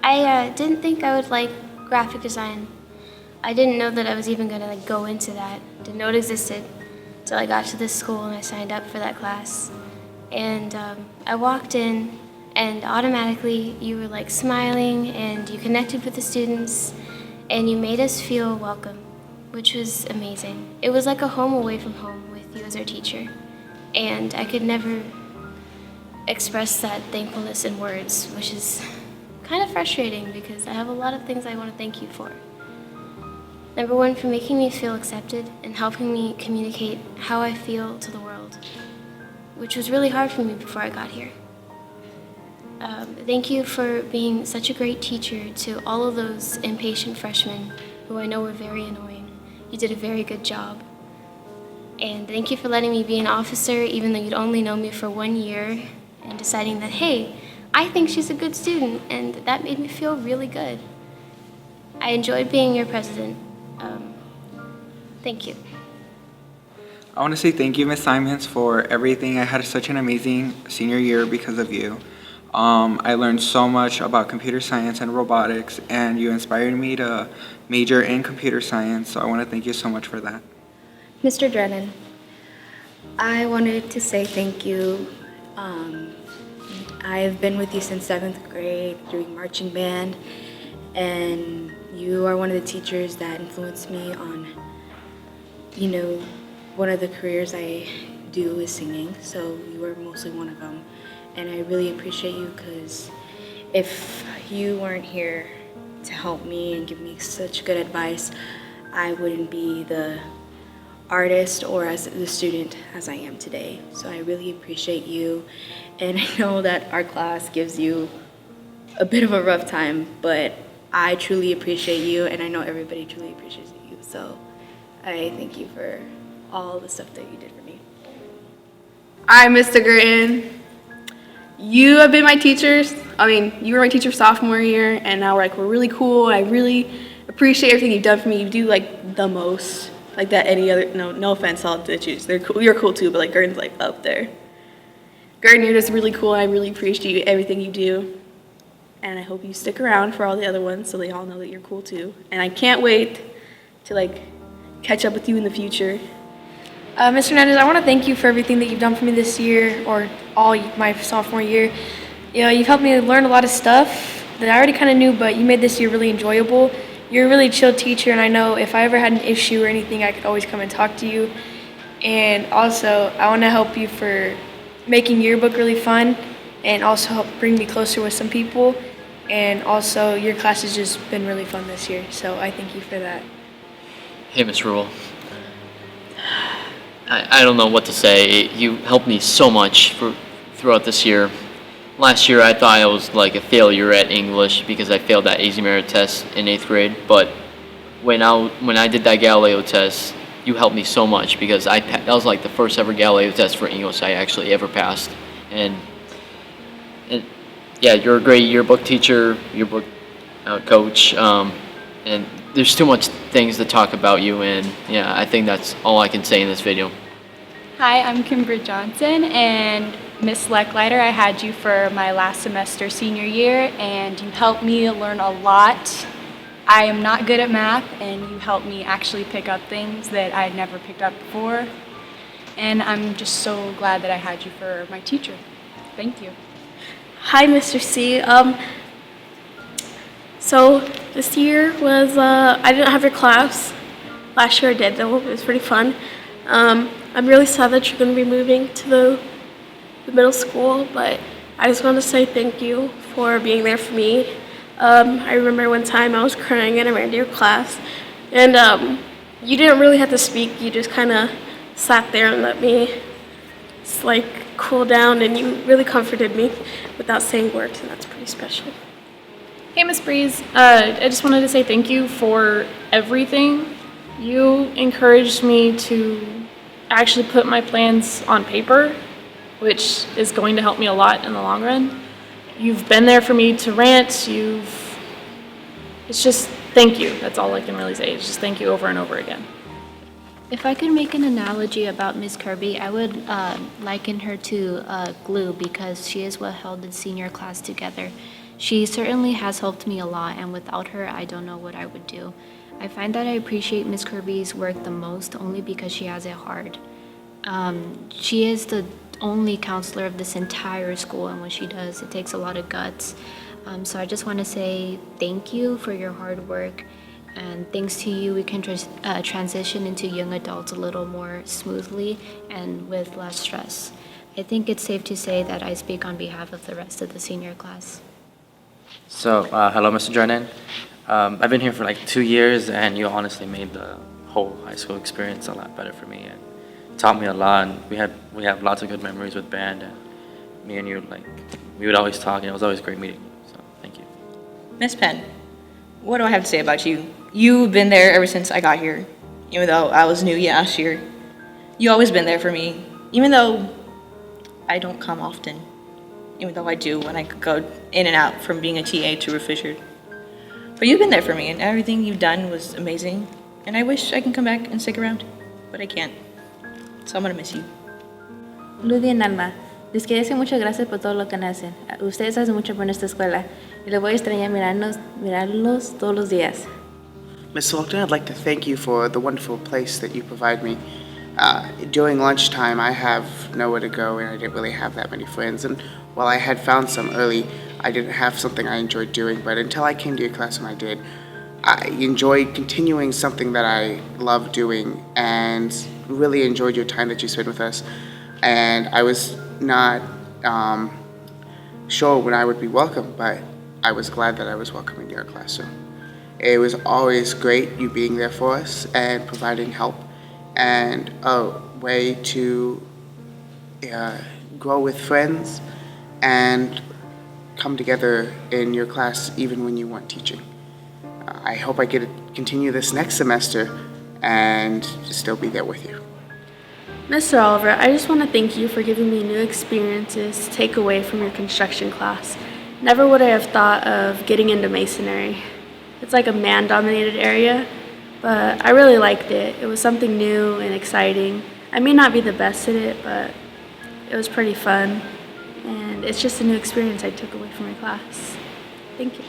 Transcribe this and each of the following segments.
I didn't think I would like graphic design. I didn't know that I was even going to go into that. Didn't know it existed until I got to this school and I signed up for that class. And I walked in and automatically you were smiling and you connected with the students and you made us feel welcome, which was amazing. It was like a home away from home with you as our teacher. And I could never express that thankfulness in words, which is kind of frustrating because I have a lot of things I want to thank you for. Number one, for making me feel accepted and helping me communicate how I feel to the world, which was really hard for me before I got here. Thank you for being such a great teacher to all of those impatient freshmen who I know were very annoying. You did a very good job. And thank you for letting me be an officer even though you'd only known me for 1 year and deciding that, hey, I think she's a good student, and that made me feel really good. I enjoyed being your president. Thank you. I want to say thank you, Ms. Simons, for everything. I had such an amazing senior year because of you. I learned so much about computer science and robotics, and you inspired me to major in computer science, so I want to thank you so much for that. Mr. Drennan, I wanted to say thank you. I've been with you since 7th grade doing marching band, and you are one of the teachers that influenced me on, one of the careers I do is singing, so you are mostly one of them. And I really appreciate you because if you weren't here to help me and give me such good advice, I wouldn't be the artist or as the student as I am today. So I really appreciate you, and I know that our class gives you a bit of a rough time, but I truly appreciate you, and I know everybody truly appreciates you. So I thank you for all the stuff that you did for me. Hi, Mr. Gritton. You have been my teachers. You were my teacher sophomore year, and now we're really cool. I really appreciate everything you've done for me. You do the most. That any other, no offense, all the teachers. They're cool. You're cool too, but Gurdon's up there. Gurdon, you're just really cool. I really appreciate everything you do. And I hope you stick around for all the other ones so they all know that you're cool too. And I can't wait to catch up with you in the future. Mr. Hernandez, I want to thank you for everything that you've done for me this year, or all my sophomore year. You've helped me learn a lot of stuff that I already kind of knew, but you made this year really enjoyable. You're a really chill teacher, and I know if I ever had an issue or anything, I could always come and talk to you. And also, I want to help you for making yearbook really fun, and also help bring me closer with some people. And also, your class has just been really fun this year, so I thank you for that. Hey, Ms. Rule. I don't know what to say. You helped me so much throughout this year. Last year, I thought I was a failure at English because I failed that AZ Merit test in 8th grade. But when I did that Galileo test, you helped me so much because that was the first ever Galileo test for English I actually ever passed. And yeah, you're a great yearbook teacher, yearbook coach, and there's too much things to talk about you. And yeah, I think that's all I can say in this video. Hi, I'm Kimber Johnson, and Miss Lecklider, I had you for my last semester senior year, and you helped me learn a lot. I am not good at math, and you helped me actually pick up things that I had never picked up before. And I'm just so glad that I had you for my teacher. Thank you. Hi, Mr. C. So this year was, I didn't have your class. Last year I did though, it was pretty fun. I'm really sad that you're going to be moving to the middle school, but I just want to say thank you for being there for me. I remember one time I was crying and I ran to your class, and you didn't really have to speak, you just kind of sat there and let me just cool down, and you really comforted me without saying words, and that's pretty special. Hey, Miss Breeze, I just wanted to say thank you for everything. You encouraged me to actually put my plans on paper, which is going to help me a lot in the long run. You've been there for me to rant. It's just thank you. That's all I can really say. It's just thank you over and over again. If I could make an analogy about Miss Kirby, I would liken her to glue because she is what held the senior class together. She certainly has helped me a lot, and without her, I don't know what I would do. I find that I appreciate Miss Kirby's work the most only because she has it hard. She is the only counselor of this entire school, and what she does, it takes a lot of guts. So I just want to say thank you for your hard work, and thanks to you, we can transition into young adults a little more smoothly and with less stress. I think it's safe to say that I speak on behalf of the rest of the senior class. So, hello, Mr. Jordan. I've been here for like 2 years, and you honestly made the whole high school experience a lot better for me, and taught me a lot. And we have lots of good memories with band, and me and you, like, we would always talk, and it was always great meeting you. So, thank you. Miss Penn, what do I have to say about you? You've been there ever since I got here. Even though I was new last year, you always been there for me. Even though I don't come often. Even though I do when I go in and out from being a TA to refrigerator. But you've been there for me, and everything you've done was amazing. And I wish I can come back and stick around, but I can't. So I'm gonna miss you. Ludy en alma, les quiero decir muchas gracias por todo lo que hacen. Ustedes hacen mucho por esta escuela y les voy a extrañar mirarlos todos los días. Ms. Lockton, I'd like to thank you for the wonderful place that you provide me. During lunchtime, I have nowhere to go, and I didn't really have that many friends. And while I had found some early, I didn't have something I enjoyed doing. But until I came to your class, and I did, I enjoyed continuing something that I love doing, and really enjoyed your time that you spent with us. And I was not sure when I would be welcome, but I was glad that I was welcome in your classroom. It was always great you being there for us and providing help, and a way to grow with friends and come together in your class even when you weren't teaching. I hope I get to continue this next semester and still be there with you. Mr. Oliver, I just want to thank you for giving me new experiences to take away from your construction class. Never would I have thought of getting into masonry. It's like a man-dominated area, but I really liked it. It was something new and exciting. I may not be the best at it, but it was pretty fun. And it's just a new experience I took away from my class. Thank you.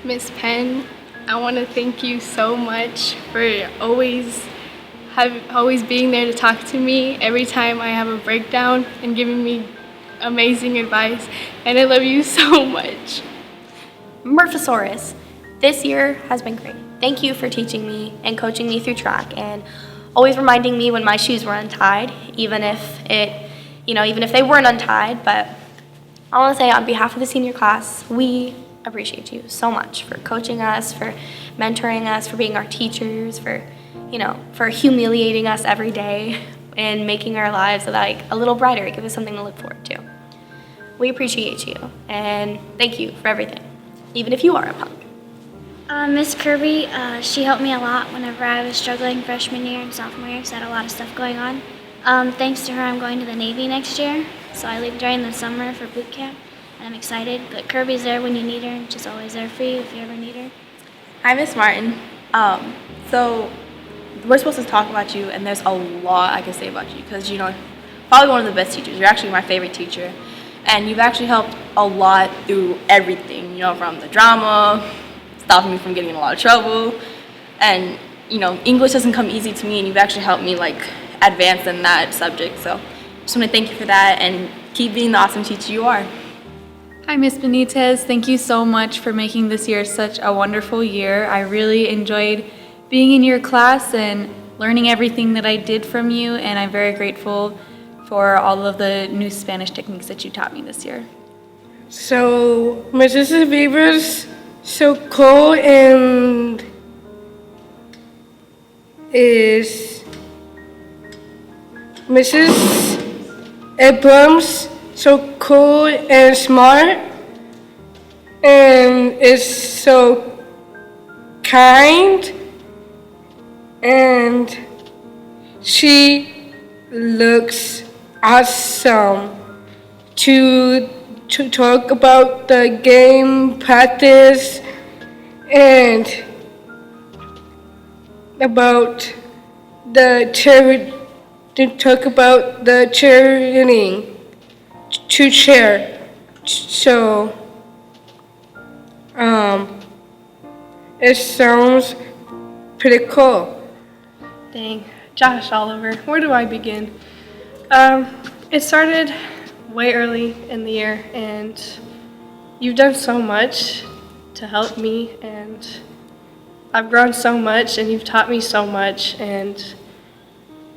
Miss Penn, I want to thank you so much for always being there to talk to me every time I have a breakdown and giving me amazing advice. And I love you so much. Murphosaurus, this year has been great. Thank you for teaching me and coaching me through track and always reminding me when my shoes were untied, even if they weren't untied. But I want to say on behalf of the senior class, we appreciate you so much for coaching us, for mentoring us, for being our teachers, for humiliating us every day and making our lives like a little brighter, give us something to look forward to. We appreciate you and thank you for everything, even if you are a punk. Miss Kirby, she helped me a lot whenever I was struggling freshman year and sophomore year, so I had a lot of stuff going on. Thanks to her, I'm going to the Navy next year, so I leave during the summer for boot camp, and I'm excited. But Kirby's there when you need her, and she's always there for you if you ever need her. Hi, Miss Martin. So we're supposed to talk about you, and there's a lot I can say about you because probably one of the best teachers. You're actually my favorite teacher, and you've actually helped a lot through everything. From the drama, stopping me from getting in a lot of trouble, and English doesn't come easy to me, and you've actually helped me advance in that subject. So just want to thank you for that, and keep being the awesome teacher you are. Hi, Ms. Benitez. Thank you so much for making this year such a wonderful year. I really enjoyed being in your class and learning everything that I did from you, and I'm very grateful for all of the new Spanish techniques that you taught me this year. So, Mrs. Beaver's so cool and is Mrs. Abrams so cool and smart and is so kind, and she looks awesome to talk about the game practice and about the cheerleading to chair. So Um, it sounds pretty cool. Dang, Josh Oliver, where do I begin? It started way early in the year, and you've done so much to help me, and I've grown so much, and you've taught me so much, and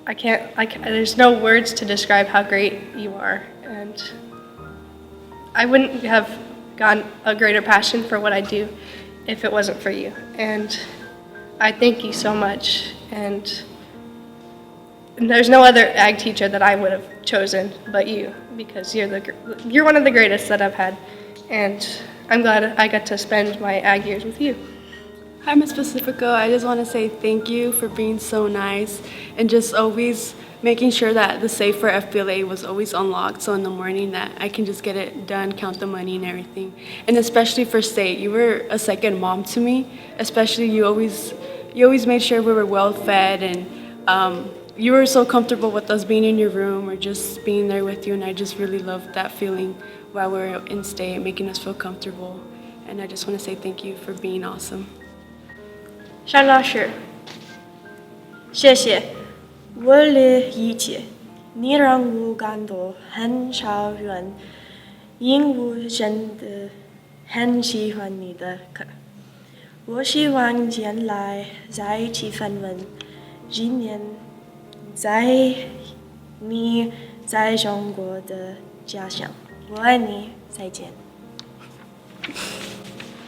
there's no words to describe how great you are, and I wouldn't have gotten a greater passion for what I do if it wasn't for you, and I thank you so much, and there's no other ag teacher that I would have chosen but you, because you're one of the greatest that I've had, and I'm glad I got to spend my ag years with you. Hi, Ms. Pacifico. I just want to say thank you for being so nice and just always making sure that the safe for FBLA was always unlocked, so in the morning that I can just get it done, count the money and everything. And especially for state, you were a second mom to me. Especially you always made sure we were well fed, and you were so comfortable with us being in your room or just being there with you, and I just really loved that feeling while we were in state, making us feel comfortable. And I just want to say thank you for being awesome. 山老师，谢谢，为了一切，你让我感到很少人，因我真的很喜欢你的课。我希望将来在一起访问，纪念在你在中国的家乡。我爱你，再见。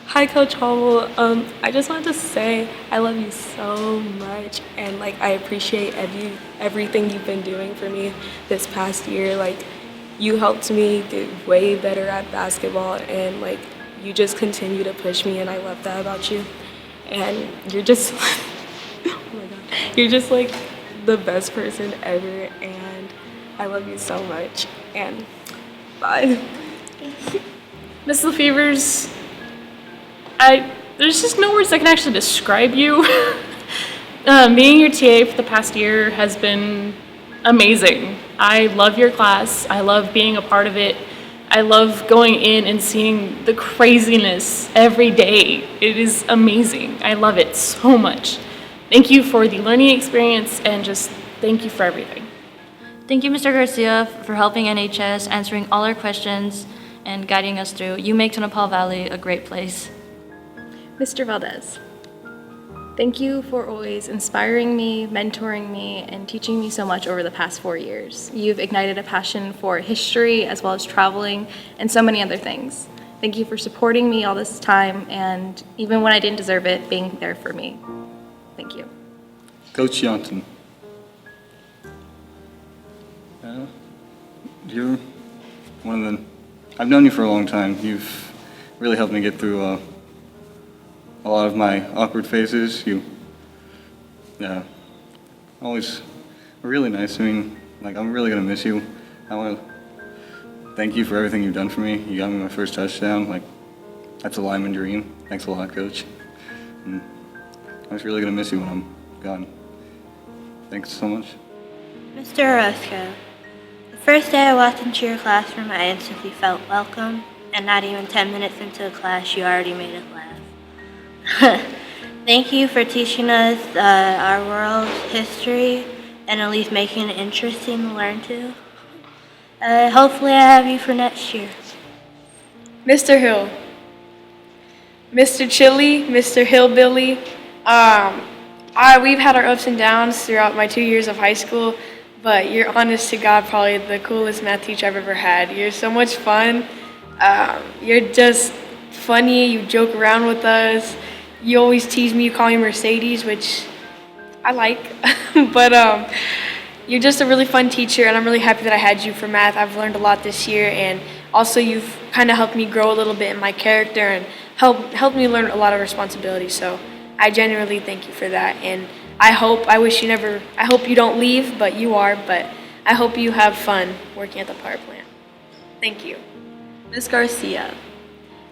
Hi, Coach Howell. I just wanted to say I love you so much, and like I appreciate everything you've been doing for me this past year. Like you helped me get way better at basketball, and like you just continue to push me, and I love that about you. And you're just, oh my God, you're just like the best person ever, and I love you so much. And bye. Miss Lefevers, there's just no words that can actually describe you. Being your TA for the past year has been amazing. I love your class. I love being a part of it. I love going in and seeing the craziness every day. It is amazing. I love it so much. Thank you for the learning experience, and just thank you for everything. Thank you, Mr. Garcia, for helping NHS, answering all our questions, and guiding us through. You make Tonopah Valley a great place. Mr. Valdez, thank you for always inspiring me, mentoring me, and teaching me so much over the past 4 years. You've ignited a passion for history as well as traveling and so many other things. Thank you for supporting me all this time, and even when I didn't deserve it, being there for me. Thank you. Coach Johnson. You're one of the, I've known you for a long time. You've really helped me get through a lot of my awkward phases. You always were really nice. I mean, like, I'm really gonna miss you. I wanna thank you for everything you've done for me. You got me my first touchdown. Like, that's a lineman dream. Thanks a lot, Coach. And I was really gonna miss you when I'm gone. Thanks so much. Mr. Orozco, the first day I walked into your classroom, I instantly felt welcome, and not even 10 minutes into a class, you already made us laugh. Thank you for teaching us our world history, and at least making it interesting to learn to. Hopefully I have you for next year. Mr. Hill, Mr. Chili, Mr. Hillbilly, we've had our ups and downs throughout my 2 years of high school, but you're honest to God probably the coolest math teacher I've ever had. You're so much fun. You're just funny. You joke around with us. You always tease me. You call me Mercedes, which I like. But you're just a really fun teacher, and I'm really happy that I had you for math. I've learned a lot this year, and also you've kind of helped me grow a little bit in my character and helped me learn a lot of responsibility. So I genuinely thank you for that, and I hope you don't leave, but you are, but I hope you have fun working at the power plant. Thank you. Ms. Garcia.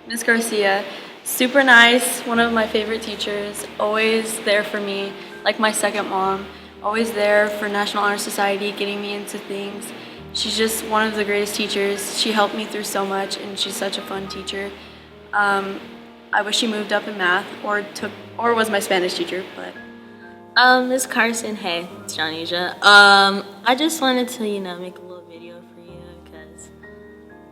Ms. Garcia, super nice, one of my favorite teachers, always there for me, like my second mom, always there for National Honor Society, getting me into things. She's just one of the greatest teachers. She helped me through so much, and she's such a fun teacher. I wish she moved up in math or was my Spanish teacher, but. Miss Carson, hey, it's Johnisia. I just wanted to, make a little video for you because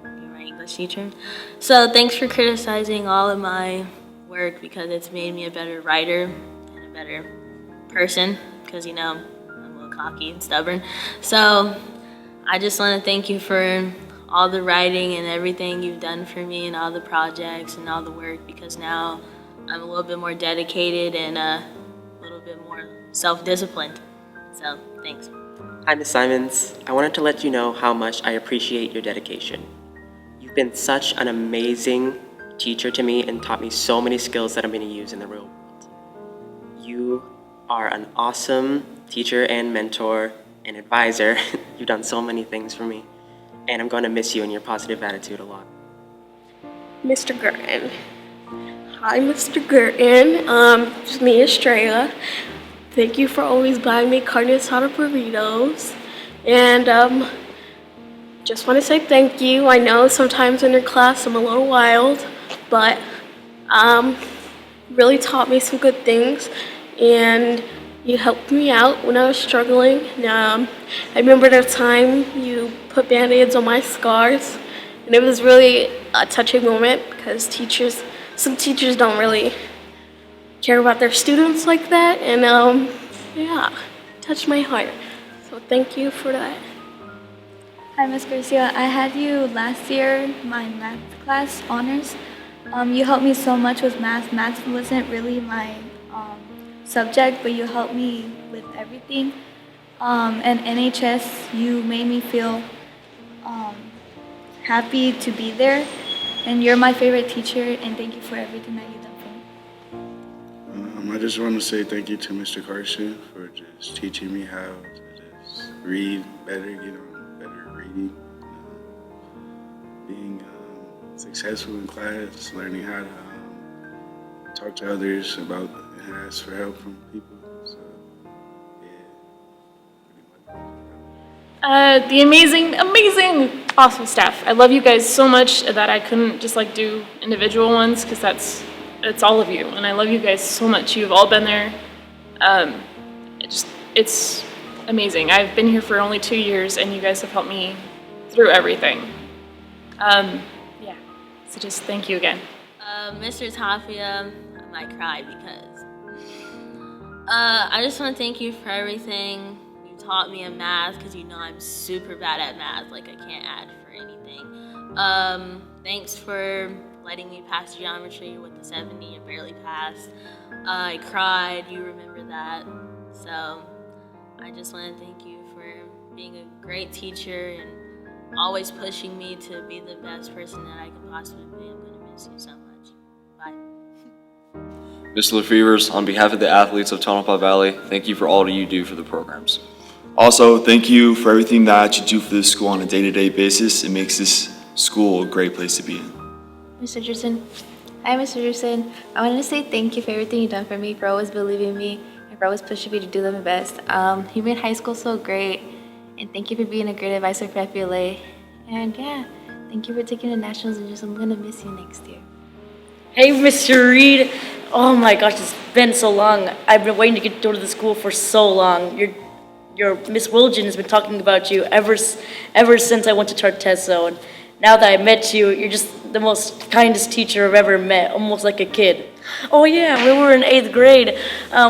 you're my English teacher. So thanks for criticizing all of my work because it's made me a better writer and a better person because, I'm a little cocky and stubborn. So I just want to thank you for all the writing and everything you've done for me and all the projects and all the work because now I'm a little bit more dedicated and a little bit more self-disciplined. So, thanks. Hi, Ms. Simons. I wanted to let you know how much I appreciate your dedication. You've been such an amazing teacher to me and taught me so many skills that I'm going to use in the real world. You are an awesome teacher and mentor and advisor. You've done so many things for me, and I'm going to miss you and your positive attitude a lot. Mr. Gurton. Hi, Mr. Gurton. It's me, Estrella. Thank you for always buying me carne asada burritos. And just want to say thank you. I know sometimes in your class I'm a little wild, but really taught me some good things. And you helped me out when I was struggling. I remember the time you put Band-Aids on my scars. And it was really a touching moment because some teachers don't really care about their students like that, and touched my heart. So thank you for that. Hi, Ms. Garcia. I had you last year, my math class, honors. You helped me so much with math. Math wasn't really my subject, but you helped me with everything. And NHS, you made me feel happy to be there. And you're my favorite teacher, and thank you for everything that you've done for me. I just want to say thank you to Mr. Carson for just teaching me how to just read better, better reading, being successful in class, learning how to talk to others about and ask for help from people. So, The amazing, awesome staff. I love you guys so much that I couldn't just do individual ones because it's all of you, and I love you guys so much. You've all been there. It's amazing. I've been here for only 2 years, and you guys have helped me through everything. So just thank you again. Mr. Tafia, I might cry because I just want to thank you for everything. You taught me in math because I'm super bad at math. I can't add for anything. Thanks for letting me pass geometry with the 70. I barely passed. I cried. You remember that. So I just want to thank you for being a great teacher and always pushing me to be the best person that I can possibly be. I'm going to miss you so much. Bye. Mr. Lefevers, on behalf of the athletes of Tonopah Valley, thank you for all that you do for the programs. Also, thank you for everything that you do for this school on a day-to-day basis. It makes this school a great place to be in. Mr. Jerson. Hi, Mr. Jerson. I wanted to say thank you for everything you've done for me, for always believing in me, and for always pushing me to do my best. You made high school so great, and thank you for being a great advisor for FBLA. And thank you for taking the nationals, and I'm going to miss you next year. Hey, Mr. Reed. Oh my gosh, it's been so long. I've been waiting to go to the school for so long. Your Miss Wilgen has been talking about you ever since I went to Tartesso. And now that I met you, you're just the most kindest teacher I've ever met, almost like a kid. Oh yeah, we were in 8th grade.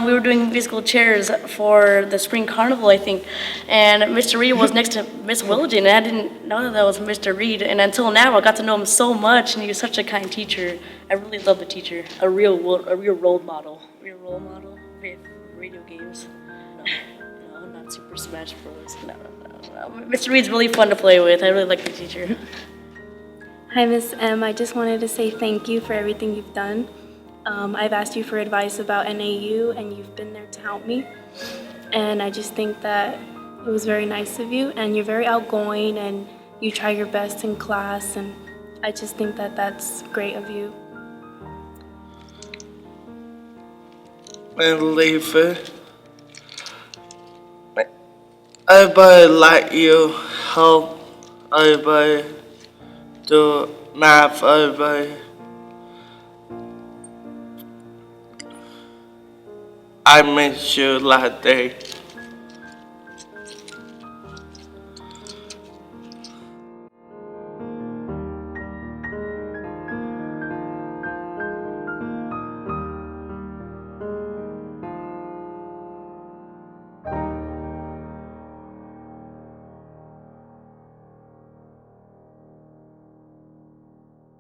We were doing musical chairs for the spring carnival, I think. And Mr. Reed was next to Miss Wilgen, and I didn't know that was Mr. Reed. And until now, I got to know him so much, and he was such a kind teacher. I really love the teacher. A real role model. Real role model with radio games. No, not Super Smash Bros. No. Mr. Reed's really fun to play with. I really like the teacher. Hi, Miss M. I just wanted to say thank you for everything you've done. I've asked you for advice about NAU, and you've been there to help me. And I just think that it was very nice of you, and you're very outgoing, and you try your best in class, and I just think that that's great of you. Leave everybody like you, help everybody do math, everybody I miss you, Latte.